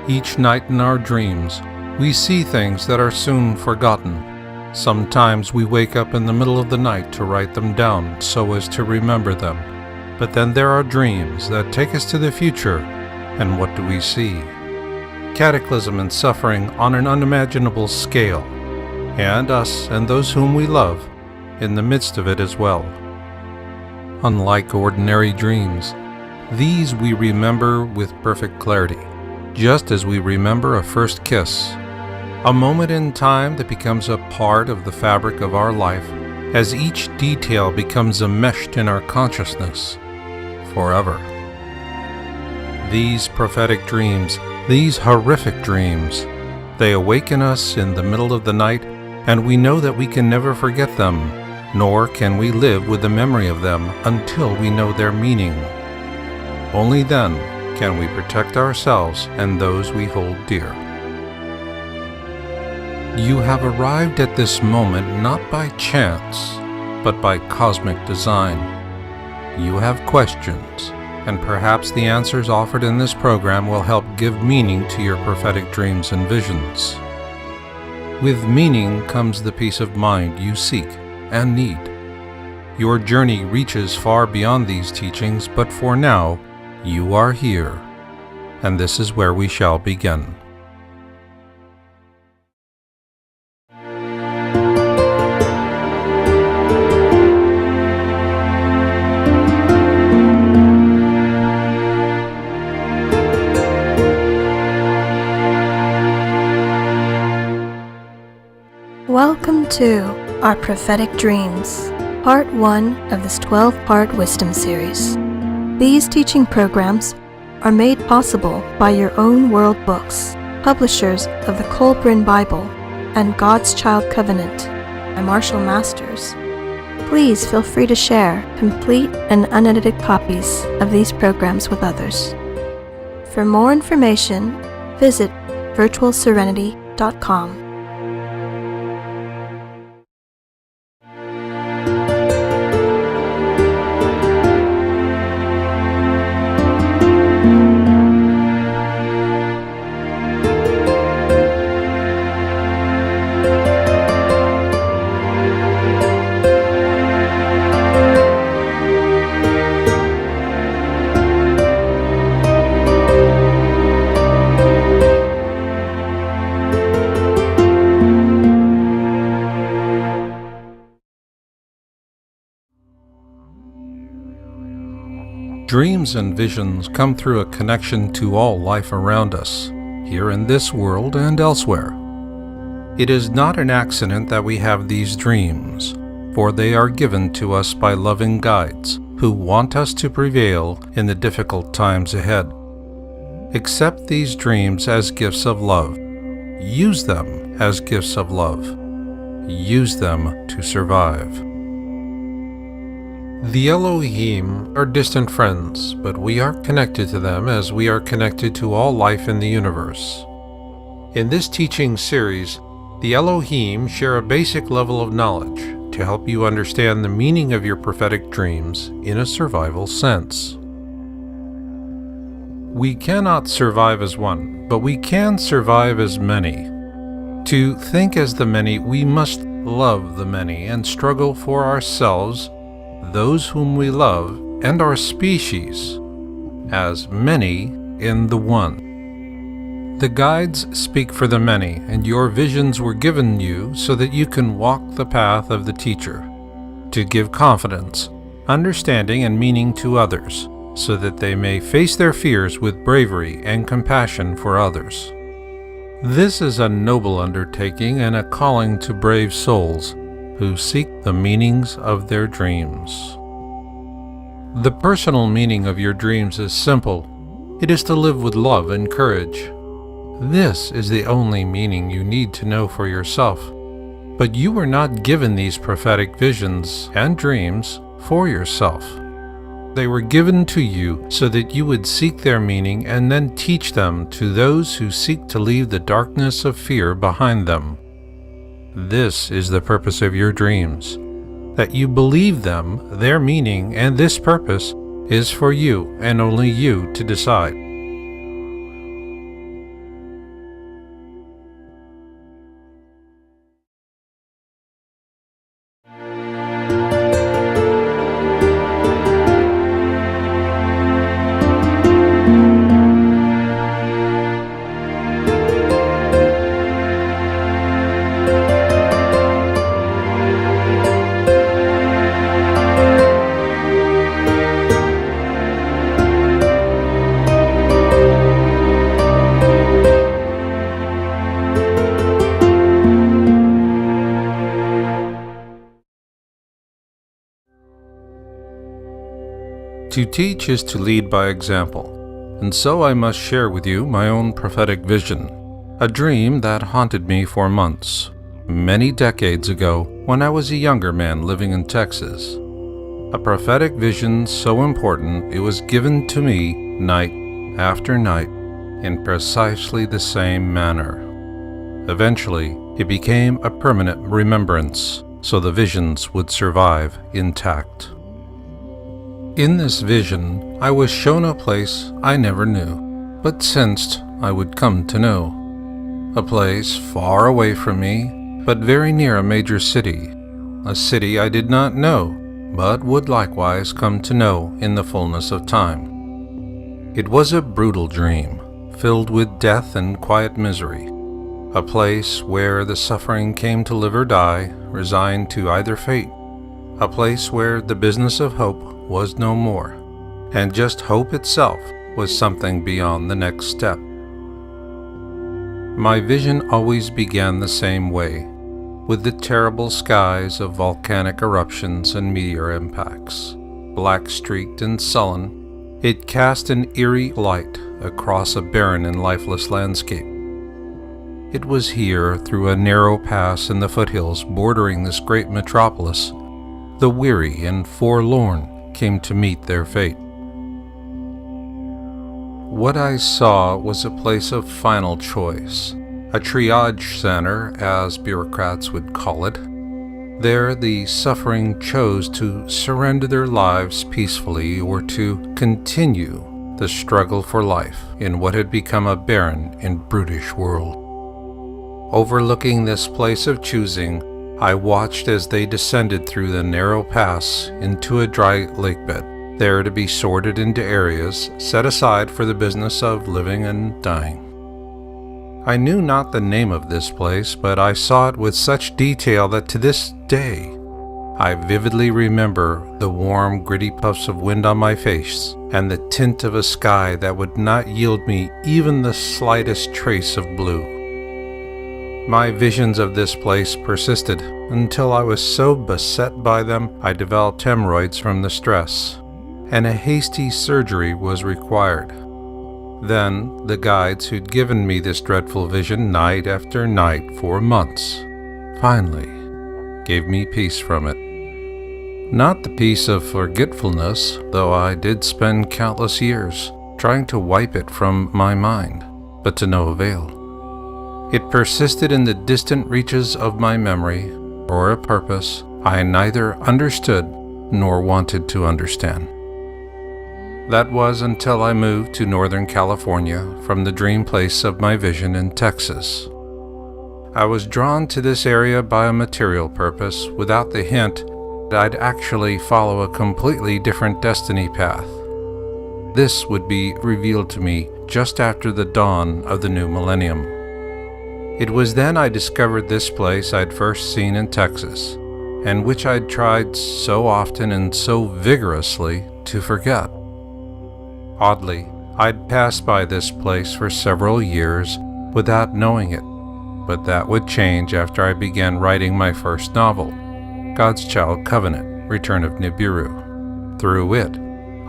Each night in our dreams, we see things that are soon forgotten. Sometimes we wake up in the middle of the night to write them down so as to remember them. But then there are dreams that take us to the future, and what do we see? Cataclysm and suffering on an unimaginable scale, and us and those whom we love in the midst of it as well. Unlike ordinary dreams, these we remember with perfect clarity, just as we remember a first kiss, a moment in time that becomes a part of the fabric of our life as each detail becomes enmeshed in our consciousness forever. These prophetic dreams, these horrific dreams, they awaken us in the middle of the night, and we know that we can never forget them, nor can we live with the memory of them until we know their meaning. Only then can we protect ourselves and those we hold dear. You have arrived at this moment not by chance, but by cosmic design. You have questions, and perhaps the answers offered in this program will help give meaning to your prophetic dreams and visions. With meaning comes the peace of mind you seek and need. Your journey reaches far beyond these teachings, but for now, you are here, and this is where we shall begin. Welcome to our Prophetic Dreams, Part 1 of this 12-part Wisdom Series. These teaching programs are made possible by Your Own World Books, publishers of the Colburn Bible and God's Child Covenant by Marshall Masters. Please feel free to share complete and unedited copies of these programs with others. For more information, visit virtualserenity.com. Dreams and visions come through a connection to all life around us, here in this world and elsewhere. It is not an accident that we have these dreams, for they are given to us by loving guides who want us to prevail in the difficult times ahead. Accept these dreams as gifts of love. Use them as gifts of love. Use them to survive. The Elohim are distant friends, but we are connected to them as we are connected to all life in the universe. In this teaching series, the Elohim share a basic level of knowledge to help you understand the meaning of your prophetic dreams in a survival sense. We cannot survive as one, but we can survive as many. To think as the many, we must love the many and struggle for ourselves, those whom we love, and our species, as many in the one. The guides speak for the many, and your visions were given you so that you can walk the path of the teacher, to give confidence, understanding, and meaning to others, so that they may face their fears with bravery and compassion for others. This is a noble undertaking and a calling to brave souls who seek the meanings of their dreams. The personal meaning of your dreams is simple. It is to live with love and courage. This is the only meaning you need to know for yourself. But you were not given these prophetic visions and dreams for yourself. They were given to you so that you would seek their meaning and then teach them to those who seek to leave the darkness of fear behind them. This is the purpose of your dreams, that you believe them, their meaning, and this purpose is for you and only you to decide. To teach is to lead by example, and so I must share with you my own prophetic vision, a dream that haunted me for months, many decades ago when I was a younger man living in Texas. A prophetic vision so important it was given to me night after night in precisely the same manner. Eventually, it became a permanent remembrance, so the visions would survive intact. In this vision, I was shown a place I never knew, but sensed I would come to know. A place far away from me, but very near a major city. A city I did not know, but would likewise come to know in the fullness of time. It was a brutal dream, filled with death and quiet misery. A place where the suffering came to live or die, resigned to either fate. A place where the business of hope was no more, and just hope itself was something beyond the next step. My vision always began the same way, with the terrible skies of volcanic eruptions and meteor impacts. Black-streaked and sullen, it cast an eerie light across a barren and lifeless landscape. It was here, through a narrow pass in the foothills bordering this great metropolis, the weary and forlorn came to meet their fate. What I saw was a place of final choice, a triage center, as bureaucrats would call it. There, the suffering chose to surrender their lives peacefully or to continue the struggle for life in what had become a barren and brutish world. Overlooking this place of choosing, I watched as they descended through the narrow pass into a dry lakebed, there to be sorted into areas set aside for the business of living and dying. I knew not the name of this place, but I saw it with such detail that to this day I vividly remember the warm, gritty puffs of wind on my face and the tint of a sky that would not yield me even the slightest trace of blue. My visions of this place persisted until I was so beset by them I developed hemorrhoids from the stress, and a hasty surgery was required. Then the guides who'd given me this dreadful vision night after night for months finally gave me peace from it. Not the peace of forgetfulness, though I did spend countless years trying to wipe it from my mind, but to no avail. It persisted in the distant reaches of my memory for a purpose I neither understood nor wanted to understand. That was until I moved to Northern California from the dream place of my vision in Texas. I was drawn to this area by a material purpose without the hint that I'd actually follow a completely different destiny path. This would be revealed to me just after the dawn of the new millennium. It was then I discovered this place I'd first seen in Texas, and which I'd tried so often and so vigorously to forget. Oddly, I'd passed by this place for several years without knowing it, but that would change after I began writing my first novel, God's Child Covenant, Return of Nibiru. Through it,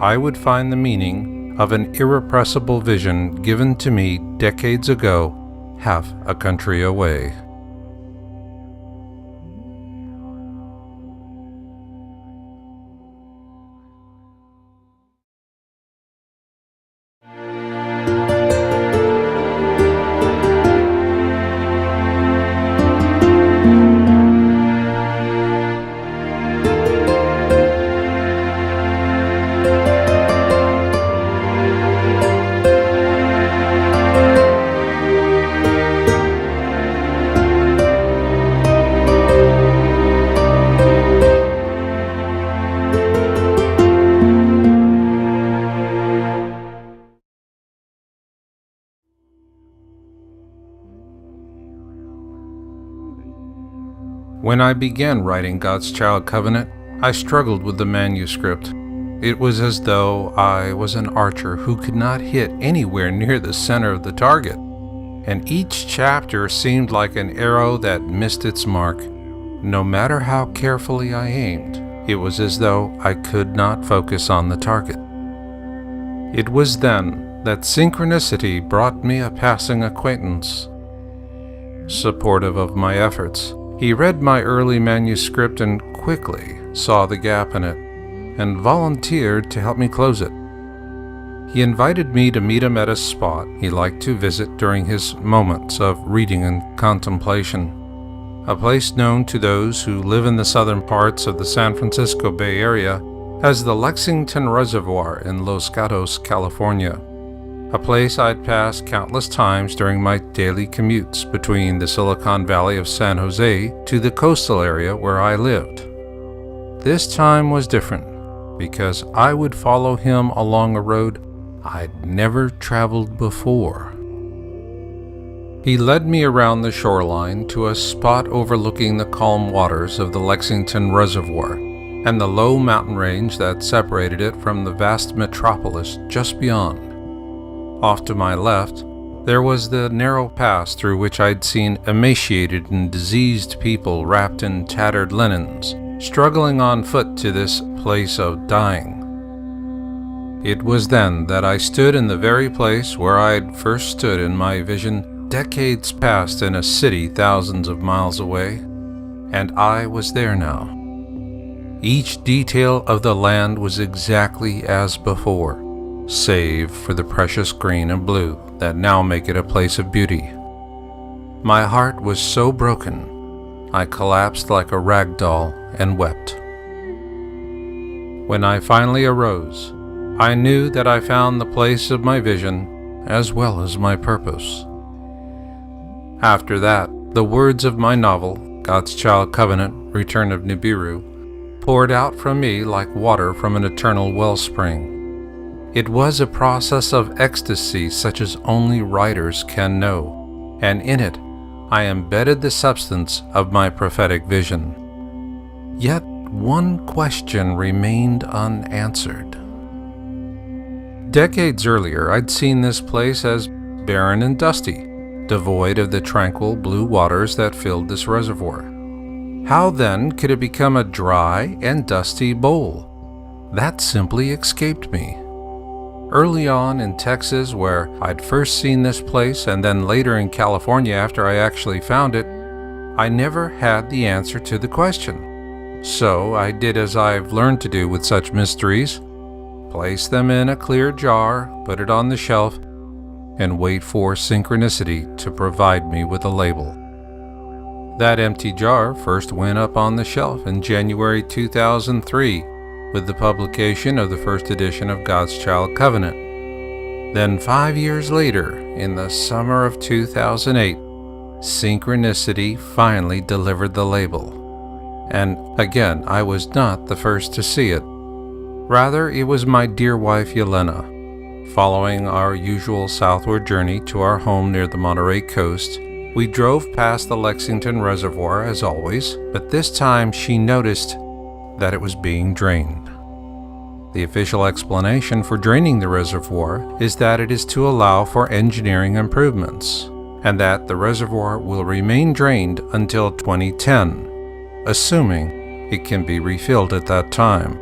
I would find the meaning of an irrepressible vision given to me decades ago, half a country away. When I began writing God's Child Covenant, I struggled with the manuscript. It was as though I was an archer who could not hit anywhere near the center of the target, and each chapter seemed like an arrow that missed its mark. No matter how carefully I aimed, it was as though I could not focus on the target. It was then that synchronicity brought me a passing acquaintance. Supportive of my efforts, he read my early manuscript and quickly saw the gap in it, and volunteered to help me close it. He invited me to meet him at a spot he liked to visit during his moments of reading and contemplation, a place known to those who live in the southern parts of the San Francisco Bay Area as the Lexington Reservoir in Los Gatos, California, a place I'd passed countless times during my daily commutes between the Silicon Valley of San Jose to the coastal area where I lived. This time was different because I would follow him along a road I'd never traveled before. He led me around the shoreline to a spot overlooking the calm waters of the Lexington Reservoir and the low mountain range that separated it from the vast metropolis just beyond. Off to my left, there was the narrow pass through which I'd seen emaciated and diseased people wrapped in tattered linens, struggling on foot to this place of dying. It was then that I stood in the very place where I'd first stood in my vision decades past in a city thousands of miles away, and I was there now. Each detail of the land was exactly as before, save for the precious green and blue that now make it a place of beauty. My heart was so broken, I collapsed like a rag doll and wept. When I finally arose, I knew that I found the place of my vision as well as my purpose. After that, the words of my novel, God's Child Covenant, Return of Nibiru, poured out from me like water from an eternal wellspring. It was a process of ecstasy such as only writers can know, and in it I embedded the substance of my prophetic vision. Yet one question remained unanswered. Decades earlier, I'd seen this place as barren and dusty, devoid of the tranquil blue waters that filled this reservoir. How then could it become a dry and dusty bowl? That simply escaped me. Early on in Texas, where I'd first seen this place, and then later in California after I actually found it, I never had the answer to the question. So I did as I've learned to do with such mysteries: place them in a clear jar, put it on the shelf, and wait for synchronicity to provide me with a label. That empty jar first went up on the shelf in January 2003 with the publication of the first edition of God's Child Covenant. Then 5 years later, in the summer of 2008, synchronicity finally delivered the label. And again, I was not the first to see it. Rather, it was my dear wife Yelena. Following our usual southward journey to our home near the Monterey coast, we drove past the Lexington Reservoir as always, but this time she noticed that it was being drained. The official explanation for draining the reservoir is that it is to allow for engineering improvements, and that the reservoir will remain drained until 2010, assuming it can be refilled at that time.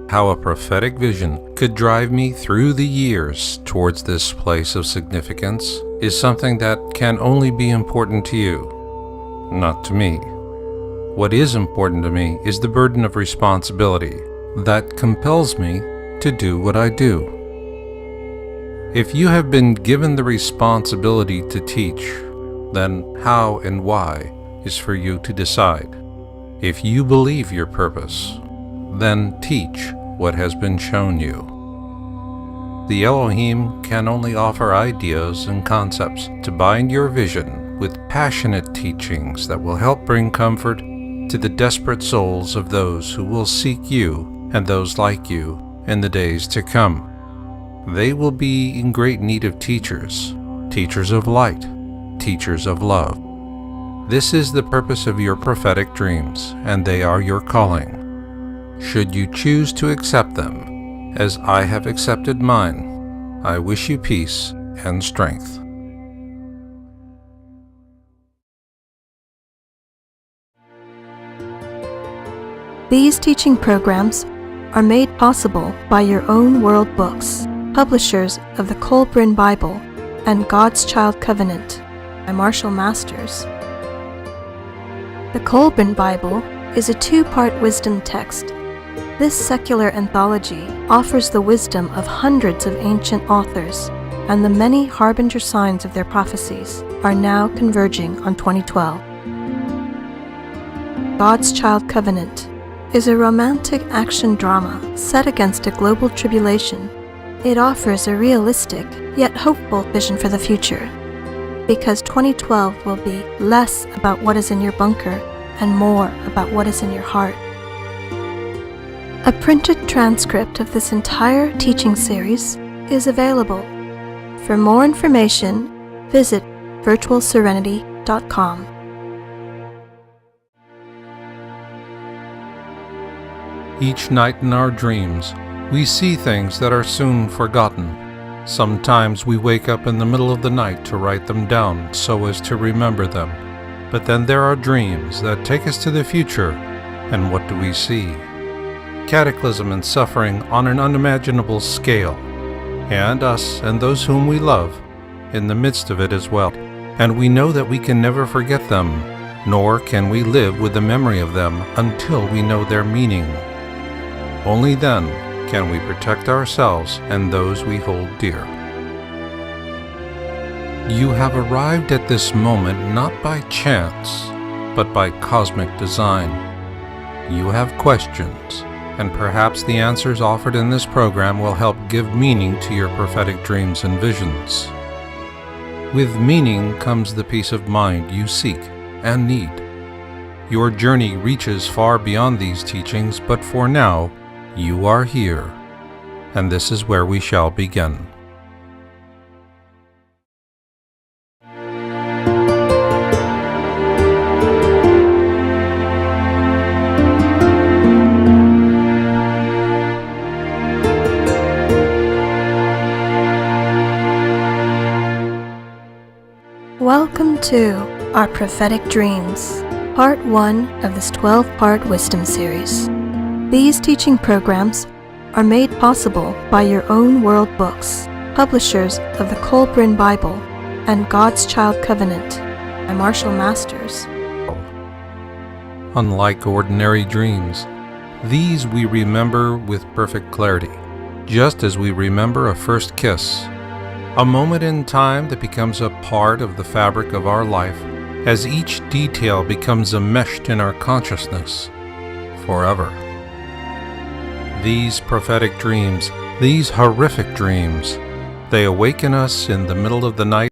How a prophetic vision could drive me through the years towards this place of significance is something that can only be important to you, not to me. What is important to me is the burden of responsibility that compels me to do what I do. If you have been given the responsibility to teach, then how and why is for you to decide. If you believe your purpose, then teach what has been shown you. The Elohim can only offer ideas and concepts to bind your vision with passionate teachings that will help bring comfort to the desperate souls of those who will seek you and those like you in the days to come. They will be in great need of teachers, teachers of light, teachers of love. This is the purpose of your prophetic dreams, and they are your calling. Should you choose to accept them, as I have accepted mine, I wish you peace and strength. These teaching programs are made possible by Your Own World Books, publishers of the Colburn Bible and God's Child Covenant by Marshall Masters. The Colburn Bible is a two-part wisdom text. This secular anthology offers the wisdom of hundreds of ancient authors, and the many harbinger signs of their prophecies are now converging on 2012. God's Child Covenant is a romantic action drama set against a global tribulation. It offers a realistic yet hopeful vision for the future, because 2012 will be less about what is in your bunker and more about what is in your heart. A printed transcript of this entire teaching series is available. For more information, visit virtualserenity.com. Each night in our dreams, we see things that are soon forgotten. Sometimes we wake up in the middle of the night to write them down so as to remember them. But then there are dreams that take us to the future, and what do we see? Cataclysm and suffering on an unimaginable scale, and us and those whom we love in the midst of it as well. And we know that we can never forget them, nor can we live with the memory of them until we know their meaning. Only then can we protect ourselves and those we hold dear. You have arrived at this moment not by chance, but by cosmic design. You have questions, and perhaps the answers offered in this program will help give meaning to your prophetic dreams and visions. With meaning comes the peace of mind you seek and need. Your journey reaches far beyond these teachings, but for now, you are here, and this is where we shall begin. Welcome to our Prophetic Dreams, Part 1 of this 12-part Wisdom Series. These teaching programs are made possible by Your Own World Books, publishers of the Colburn Bible and God's Child Covenant by Marshall Masters. Unlike ordinary dreams, these we remember with perfect clarity, just as we remember a first kiss, a moment in time that becomes a part of the fabric of our life as each detail becomes enmeshed in our consciousness forever. These prophetic dreams, these horrific dreams, they awaken us in the middle of the night